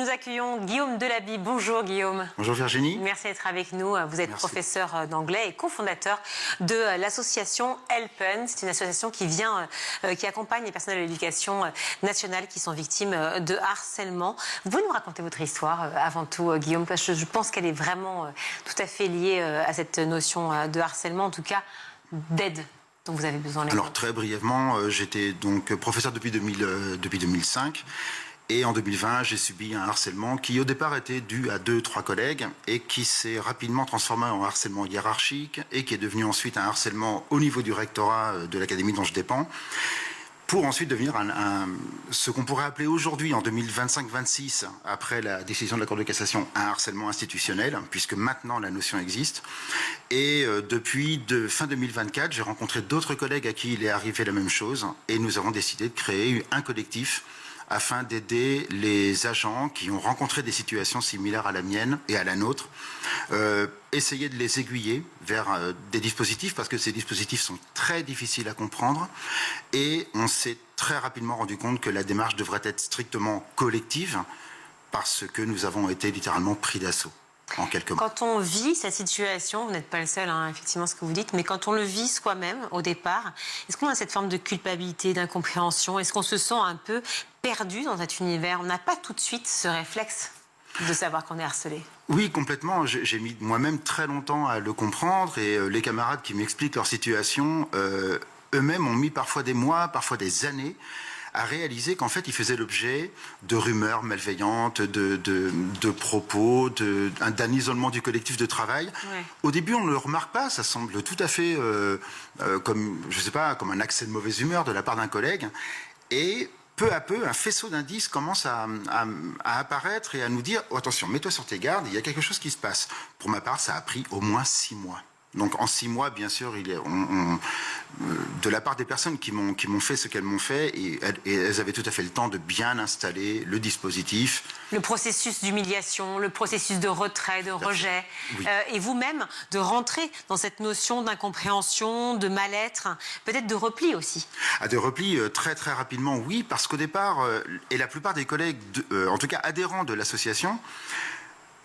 Nous accueillons Guillaume Delaby. Bonjour Guillaume. Bonjour Virginie. Merci d'être avec nous. Vous êtes professeur d'anglais et cofondateur de l'association Helpen. C'est une association qui accompagne les personnels de l'éducation nationale qui sont victimes de harcèlement. Vous pouvez nous raconter votre histoire avant tout, Guillaume, parce que je pense qu'elle est vraiment tout à fait liée à cette notion de harcèlement, en tout cas d'aide dont vous avez besoin. Alors très brièvement, j'étais donc professeur depuis 2005. Et en 2020, j'ai subi un harcèlement qui, au départ, était dû à 2-3 collègues et qui s'est rapidement transformé en harcèlement hiérarchique et qui est devenu ensuite un harcèlement au niveau du rectorat de l'académie dont je dépends, pour ensuite devenir ce qu'on pourrait appeler aujourd'hui, en 2025-26, après la décision de la Cour de cassation, un harcèlement institutionnel, puisque maintenant la notion existe. Et depuis fin 2024, j'ai rencontré d'autres collègues à qui il est arrivé la même chose, et nous avons décidé de créer un collectif afin d'aider les agents qui ont rencontré des situations similaires à la mienne et à la nôtre, essayer de les aiguiller vers des dispositifs, parce que ces dispositifs sont très difficiles à comprendre, et on s'est très rapidement rendu compte que la démarche devrait être strictement collective, parce que nous avons été littéralement pris d'assaut. Quand on vit cette situation, vous n'êtes pas le seul, effectivement, ce que vous dites, mais quand on le vit soi-même, au départ, est-ce qu'on a cette forme de culpabilité, d'incompréhension? Est-ce qu'on se sent un peu perdu dans cet univers? On n'a pas tout de suite ce réflexe de savoir qu'on est harcelé. Oui, complètement. J'ai mis moi-même très longtemps à le comprendre, et les camarades qui m'expliquent leur situation, eux-mêmes ont mis parfois des mois, parfois des années, à réaliser qu'en fait, ils faisaient l'objet de rumeurs malveillantes, de propos, d'un isolement du collectif de travail. Ouais. Au début, on ne le remarque pas, ça semble tout à fait comme, je sais pas, comme un accès de mauvaise humeur de la part d'un collègue. Et peu à peu, un faisceau d'indices commence à apparaître et à nous dire « Oh, attention, mets-toi sur tes gardes, il y a quelque chose qui se passe ». Pour ma part, ça a pris au moins 6 mois. Donc en 6 mois, bien sûr, de la part des personnes qui m'ont fait ce qu'elles m'ont fait, et elles avaient tout à fait le temps de bien installer le dispositif. Le processus d'humiliation, le processus de retrait, de rejet, oui. Et vous-même de rentrer dans cette notion d'incompréhension, de mal-être, peut-être de repli aussi. De repli très très rapidement, oui, parce qu'au départ, et la plupart des collègues, en tout cas adhérents de l'association,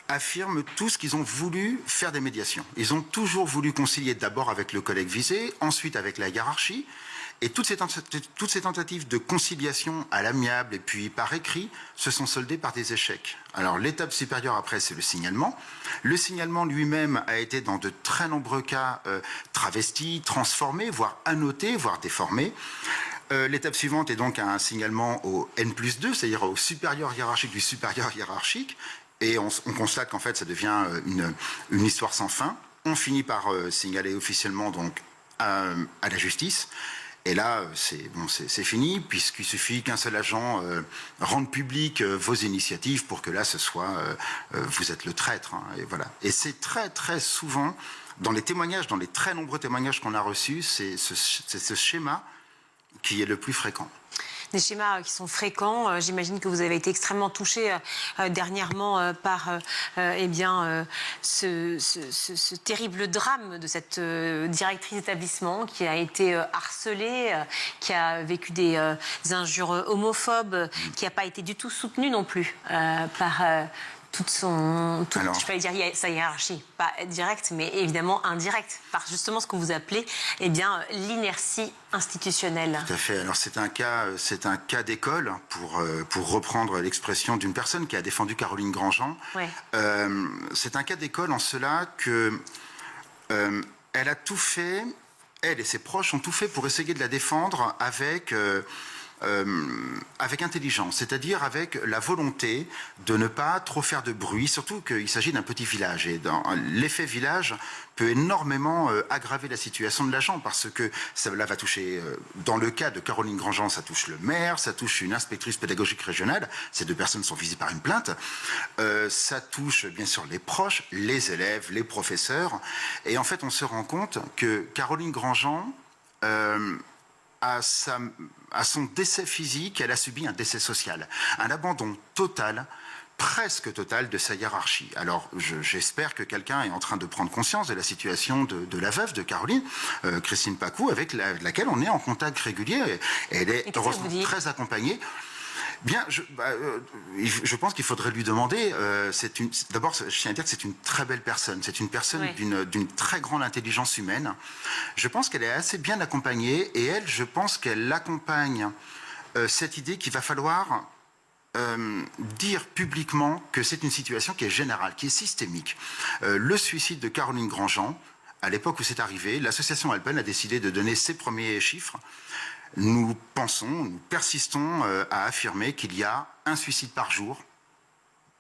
affirment tous qu'ils ont voulu faire des médiations. Ils ont toujours voulu concilier d'abord avec le collègue visé, ensuite avec la hiérarchie, et toutes ces tentatives de conciliation à l'amiable et puis par écrit se sont soldées par des échecs. Alors l'étape supérieure après, c'est le signalement. Le signalement lui-même a été dans de très nombreux cas travesti, transformé, voire annoté, voire déformé. L'étape suivante est donc un signalement au N+2, c'est-à-dire au supérieur hiérarchique du supérieur hiérarchique. Et on constate qu'en fait, ça devient une histoire sans fin. On finit par signaler officiellement donc à la justice. Et là, c'est fini, puisqu'il suffit qu'un seul agent rende public vos initiatives pour que là, ce soit vous êtes le traître. Et voilà. Et c'est très, très souvent, dans les très nombreux témoignages qu'on a reçus, c'est ce schéma qui est le plus fréquent. Des schémas qui sont fréquents. J'imagine que vous avez été extrêmement touché dernièrement par ce terrible drame de cette directrice d'établissement qui a été harcelée, qui a vécu des injures homophobes, qui n'a pas été du tout soutenue non plus par... je peux dire sa hiérarchie, pas directe, mais évidemment indirecte, par justement ce que vous appelez l'inertie institutionnelle. Tout à fait. Alors c'est un cas d'école, pour reprendre l'expression d'une personne qui a défendu Caroline Grandjean. Ouais. C'est un cas d'école en cela que elle a tout fait, elle et ses proches ont tout fait pour essayer de la défendre avec intelligence, c'est-à-dire avec la volonté de ne pas trop faire de bruit, surtout qu'il s'agit d'un petit village. Et l'effet village peut énormément aggraver la situation de l'agent, parce que cela va toucher, dans le cas de Caroline Grandjean, ça touche le maire, ça touche une inspectrice pédagogique régionale, ces 2 personnes sont visées par une plainte, ça touche bien sûr les proches, les élèves, les professeurs, et en fait on se rend compte que Caroline Grandjean, à son décès physique, elle a subi un décès social, un abandon total, presque total, de sa hiérarchie. Alors, j'espère que quelqu'un est en train de prendre conscience de la situation de la veuve de Caroline, Christine Pacou, avec laquelle on est en contact régulier. Et elle est heureusement très accompagnée. Bien, je pense qu'il faudrait lui demander. D'abord, je tiens à dire que c'est une très belle personne. C'est une personne Oui. d'une très grande intelligence humaine. Je pense qu'elle est assez bien accompagnée et elle, je pense qu'elle accompagne cette idée qu'il va falloir dire publiquement que c'est une situation qui est générale, qui est systémique. Le suicide de Caroline Grandjean, à l'époque où c'est arrivé, l'association Alpen a décidé de donner ses premiers chiffres. Nous persistons à affirmer qu'il y a un suicide par jour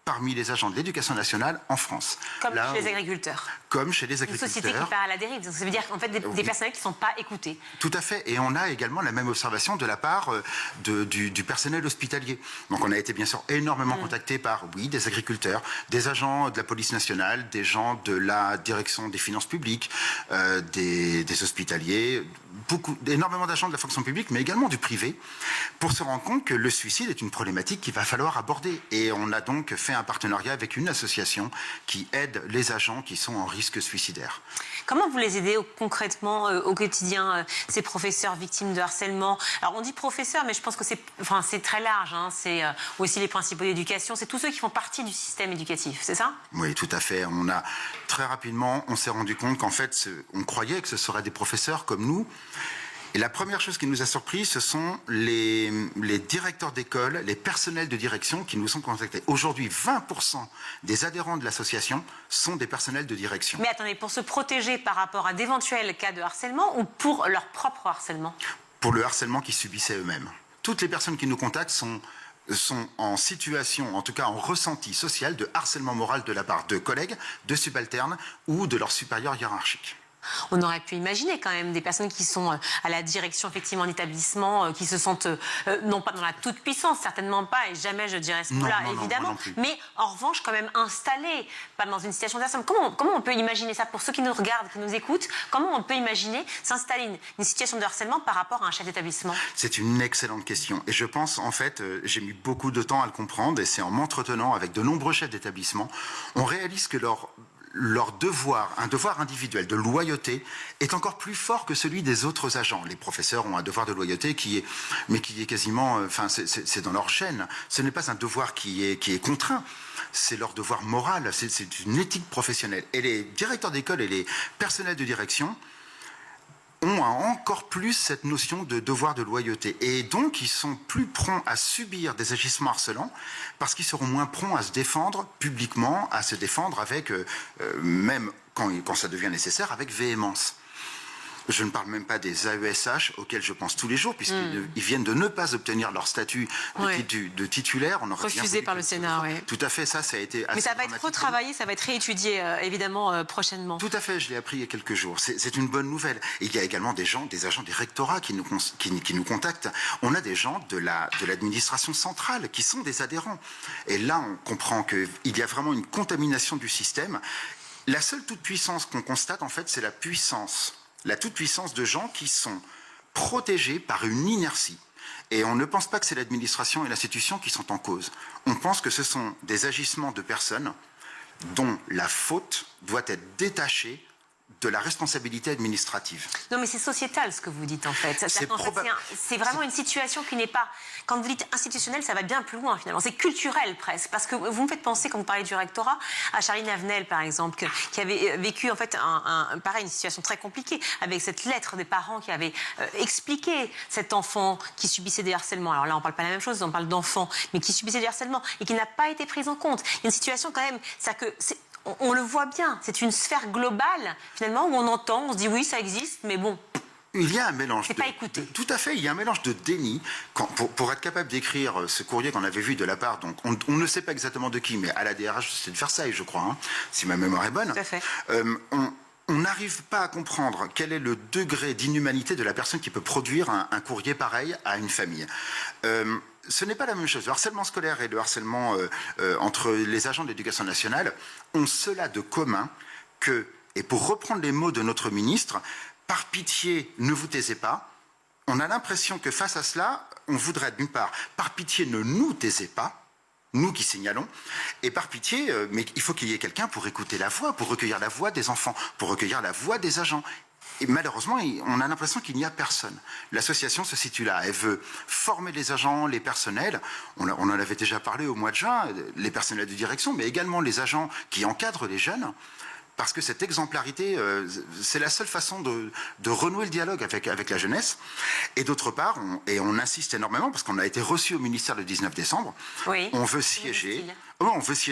parmi les agents de l'éducation nationale en France. Comme chez les agriculteurs. Comme chez les Une agriculteurs. société qui part à la dérive. Ça veut dire qu'en fait, des personnels qui ne sont pas écoutés. Tout à fait. Et on a également la même observation de la part du personnel hospitalier. Donc on a été bien sûr énormément contacté par, des agriculteurs, des agents de la police nationale, des gens de la direction des finances publiques, des hospitaliers, énormément d'agents de la fonction publique, mais également du privé, pour se rendre compte que le suicide est une problématique qu'il va falloir aborder. Et on a donc fait un partenariat avec une association qui aide les agents qui sont en risque suicidaire. Comment vous les aidez concrètement au quotidien, ces professeurs victimes de harcèlement? Alors on dit professeurs, mais je pense que c'est très large. Hein. C'est aussi les principaux d'éducation. C'est tous ceux qui font partie du système éducatif, c'est ça? Oui, tout à fait. Très rapidement, on s'est rendu compte qu'en fait, on croyait que ce seraient des professeurs comme nous. Et la première chose qui nous a surpris, ce sont les directeurs d'école, les personnels de direction qui nous ont contactés. Aujourd'hui, 20% des adhérents de l'association sont des personnels de direction. Mais attendez, pour se protéger par rapport à d'éventuels cas de harcèlement ou pour leur propre harcèlement? Pour le harcèlement qu'ils subissaient eux-mêmes. Toutes les personnes qui nous contactent sont en situation, en tout cas en ressenti social, de harcèlement moral de la part de collègues, de subalternes ou de leurs supérieurs hiérarchiques. On aurait pu imaginer quand même des personnes qui sont à la direction effectivement d'établissement, qui se sentent non pas dans la toute-puissance, certainement pas, et jamais je dirais ce mot-là, évidemment, mais en revanche quand même installées, pas dans une situation de harcèlement. Comment on peut imaginer ça pour ceux qui nous regardent, qui nous écoutent? Comment on peut imaginer s'installer une situation de harcèlement par rapport à un chef d'établissement? C'est une excellente question. Et je pense, en fait, j'ai mis beaucoup de temps à le comprendre, et c'est en m'entretenant avec de nombreux chefs d'établissement, on réalise que leur devoir, un devoir individuel de loyauté, est encore plus fort que celui des autres agents. Les professeurs ont un devoir de loyauté qui est quasiment, c'est dans leur chaîne. Ce n'est pas un devoir qui est contraint. C'est leur devoir moral. C'est une éthique professionnelle. Et les directeurs d'école et les personnels de direction ont encore plus cette notion de devoir de loyauté. Et donc, ils sont plus prompts à subir des agissements harcelants parce qu'ils seront moins prompts à se défendre publiquement, à se défendre avec, même quand ça devient nécessaire, avec véhémence. Je ne parle même pas des AESH auxquels je pense tous les jours, puisqu'ils viennent de ne pas obtenir leur statut de titulaire. On aurait refusé par le Sénat, oui. Tout à fait, ça a été assez. Mais ça va être retravaillé, ça va être réétudié, évidemment, prochainement. Tout à fait, je l'ai appris il y a quelques jours. C'est une bonne nouvelle. Et il y a également des agents des rectorats qui nous contactent. On a des gens de l'administration centrale qui sont des adhérents. Et là, on comprend qu'il y a vraiment une contamination du système. La seule toute-puissance qu'on constate, en fait, c'est la toute-puissance de gens qui sont protégés par une inertie. Et on ne pense pas que c'est l'administration et l'institution qui sont en cause. On pense que ce sont des agissements de personnes dont la faute doit être détachée de la responsabilité administrative. Non, mais c'est sociétal ce que vous dites en fait. C'est vraiment une situation qui n'est pas... Quand vous dites institutionnelle, ça va bien plus loin finalement. C'est culturel presque. Parce que vous me faites penser, quand vous parlez du rectorat, à Charline Avenel par exemple, qui avait vécu en fait pareil, une situation très compliquée avec cette lettre des parents qui avaient expliqué cet enfant qui subissait des harcèlements. Alors là, on ne parle pas de la même chose, on parle d'enfants, mais qui subissait des harcèlements et qui n'a pas été prise en compte. Il y a une situation quand même, on le voit bien, c'est une sphère globale, finalement, où on entend, on se dit oui, ça existe, mais bon. Il y a un mélange. C'est pas écouté. Tout à fait, il y a un mélange de déni. Pour être capable d'écrire ce courrier qu'on avait vu de la part, donc on ne sait pas exactement de qui, mais à la DRH, c'est de Versailles, je crois, hein, si ma mémoire est bonne. Tout à fait. On n'arrive pas à comprendre quel est le degré d'inhumanité de la personne qui peut produire un courrier pareil à une famille. Ce n'est pas la même chose. Le harcèlement scolaire et le harcèlement entre les agents de l'éducation nationale ont cela de commun que, et pour reprendre les mots de notre ministre, par pitié, ne vous taisez pas. On a l'impression que face à cela, on voudrait d'une part, par pitié, ne nous taisez pas, nous qui signalons, et par pitié, mais il faut qu'il y ait quelqu'un pour écouter la voix, pour recueillir la voix des enfants, pour recueillir la voix des agents. Et malheureusement, on a l'impression qu'il n'y a personne. L'association se situe là. Elle veut former les agents, les personnels. On en avait déjà parlé au mois de juin, les personnels de direction, mais également les agents qui encadrent les jeunes. Parce que cette exemplarité, c'est la seule façon de renouer le dialogue avec la jeunesse. Et d'autre part, on insiste énormément, parce qu'on a été reçu au ministère le 19 décembre, oui. On veut siéger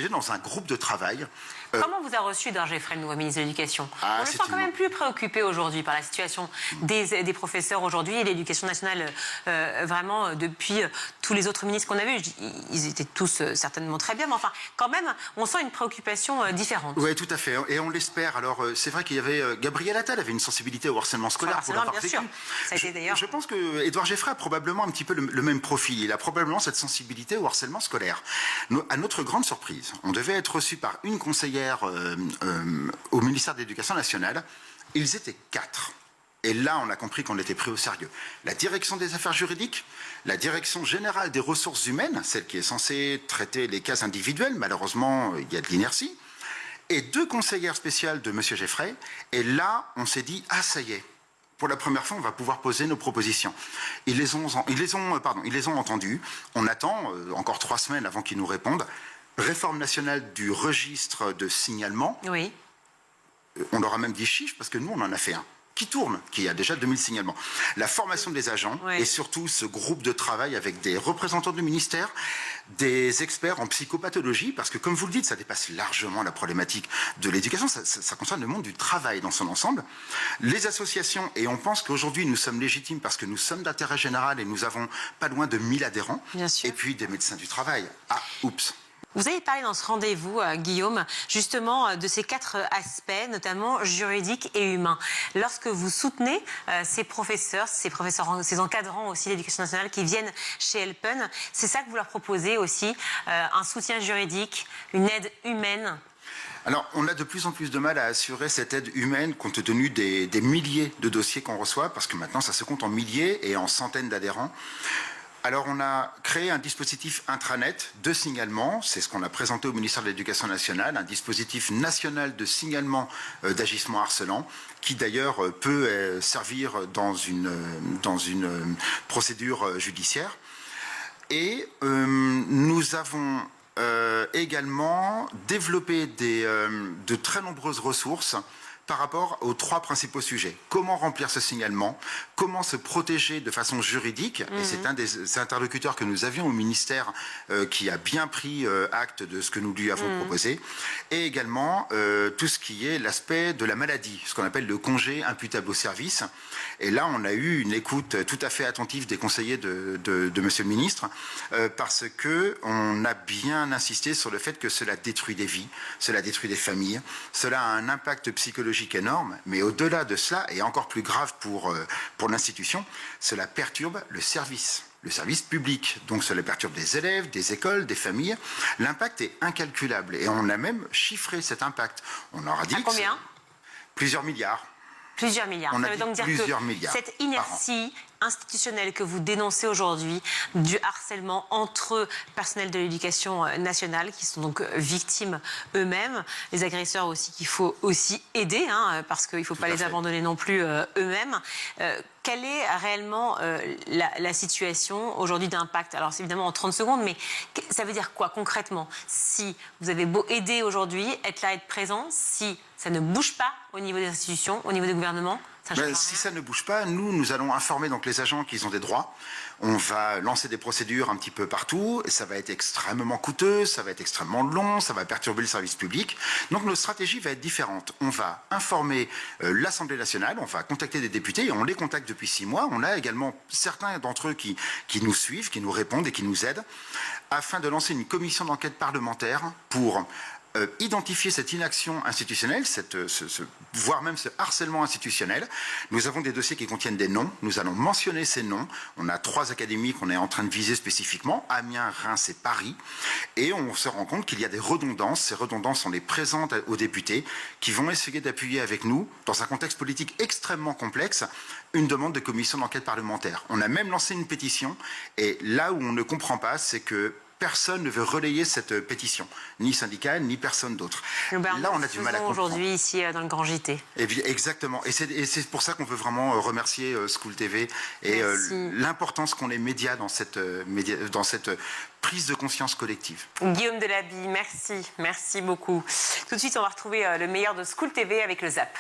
dans un groupe de travail. Comment vous a reçu Édouard Geoffrey, le nouveau ministre de l'Éducation? On le sent quand même plus préoccupé aujourd'hui par la situation des professeurs aujourd'hui et l'éducation nationale, vraiment, depuis tous les autres ministres qu'on a vus. Ils étaient tous certainement très bien, mais enfin, quand même, on sent une préoccupation différente. Oui, tout à fait. Et on l'espère. Alors, c'est vrai qu'il y avait... Gabriel Attal avait une sensibilité au harcèlement scolaire pour l'avoir vécu. Sûr. Ça a été d'ailleurs... Je pense que Édouard Geoffrey a probablement un petit peu le même profil. Il a probablement cette sensibilité au harcèlement scolaire. À notre grande surprise, on devait être reçu par une conseillère au ministère de l'Éducation nationale. Ils étaient 4. Et là, on a compris qu'on était pris au sérieux. La direction des affaires juridiques, la direction générale des ressources humaines, celle qui est censée traiter les cas individuels, malheureusement, il y a de l'inertie, et 2 conseillères spéciales de M. Geoffrey. Et là, on s'est dit, ah, ça y est, pour la première fois, on va pouvoir poser nos propositions. Ils les ont entendues. On attend encore 3 semaines avant qu'ils nous répondent. Réforme nationale du registre de signalement. Oui. On leur a même dit chiffre, parce que nous, on en a fait un qui tourne, qui a déjà 2000 signalements. La formation des agents, oui. Et surtout ce groupe de travail avec des représentants du ministère, des experts en psychopathologie, parce que comme vous le dites, ça dépasse largement la problématique de l'éducation, ça concerne le monde du travail dans son ensemble. Les associations, et on pense qu'aujourd'hui nous sommes légitimes parce que nous sommes d'intérêt général et nous avons pas loin de 1000 adhérents, bien sûr. Et puis des médecins du travail. Ah, oups. Vous avez parlé dans ce rendez-vous, Guillaume, justement de ces 4 aspects, notamment juridiques et humains. Lorsque vous soutenez ces professeurs, ces encadrants aussi de l'éducation nationale qui viennent chez Helpen, c'est ça que vous leur proposez aussi, un soutien juridique, une aide humaine? Alors, on a de plus en plus de mal à assurer cette aide humaine compte tenu des milliers de dossiers qu'on reçoit, parce que maintenant ça se compte en milliers et en centaines d'adhérents. Alors, on a créé un dispositif intranet de signalement, c'est ce qu'on a présenté au ministère de l'Éducation nationale, un dispositif national de signalement d'agissements harcelants, qui d'ailleurs peut servir dans une procédure judiciaire. Et nous avons également développé de très nombreuses ressources par rapport aux 3 principaux sujets. Comment remplir ce signalement? Comment se protéger de façon juridique? Et c'est un des interlocuteurs que nous avions au ministère qui a bien pris acte de ce que nous lui avons proposé. Et également tout ce qui est l'aspect de la maladie, ce qu'on appelle le congé imputable au service. Et là, on a eu une écoute tout à fait attentive des conseillers de Monsieur le ministre, parce qu'on a bien insisté sur le fait que cela détruit des vies, cela détruit des familles, cela a un impact psychologique énorme, mais au-delà de cela, et encore plus grave pour l'institution, cela perturbe le service public. Donc cela perturbe des élèves, des écoles, des familles. L'impact est incalculable et on a même chiffré cet impact. On leur a dit... À combien? Plusieurs milliards. Plusieurs milliards. On Ça a veut donc dire que cette inertie institutionnelle que vous dénoncez aujourd'hui, du harcèlement entre personnels de l'éducation nationale qui sont donc victimes eux-mêmes, les agresseurs aussi qu'il faut aussi aider, parce qu'il ne faut pas les abandonner non plus eux-mêmes. Quelle est réellement la situation aujourd'hui d'impact? Alors c'est évidemment en 30 secondes, mais ça veut dire quoi concrètement? Si vous avez beau aider aujourd'hui, être là, être présent, si ça ne bouge pas au niveau des institutions, au niveau du gouvernement, si ça ne bouge pas, nous allons informer donc les agents qu'ils ont des droits. On va lancer des procédures un petit peu partout. Et ça va être extrêmement coûteux, ça va être extrêmement long, ça va perturber le service public. Donc notre stratégie va être différente. On va informer l'Assemblée nationale, on va contacter des députés et on les contacte depuis 6 mois. On a également certains d'entre eux qui nous suivent, qui nous répondent et qui nous aident, afin de lancer une commission d'enquête parlementaire pour identifier cette inaction institutionnelle, voire même ce harcèlement institutionnel. Nous avons des dossiers qui contiennent des noms. Nous allons mentionner ces noms. On a 3 académies qu'on est en train de viser spécifiquement, Amiens, Reims et Paris. Et on se rend compte qu'il y a des redondances. Ces redondances, on les présente aux députés qui vont essayer d'appuyer avec nous, dans un contexte politique extrêmement complexe, une demande de commission d'enquête parlementaire. On a même lancé une pétition. Et là où on ne comprend pas, c'est que personne ne veut relayer cette pétition, ni syndicat, ni personne d'autre. Là, on a du mal à comprendre. Aujourd'hui, ici, dans le Grand JT. Et bien, exactement. Et c'est pour ça qu'on veut vraiment remercier School TV et l'importance qu'ont les médias dans cette prise de conscience collective. Guillaume Delaby, merci. Merci beaucoup. Tout de suite, on va retrouver le meilleur de School TV avec le ZAP.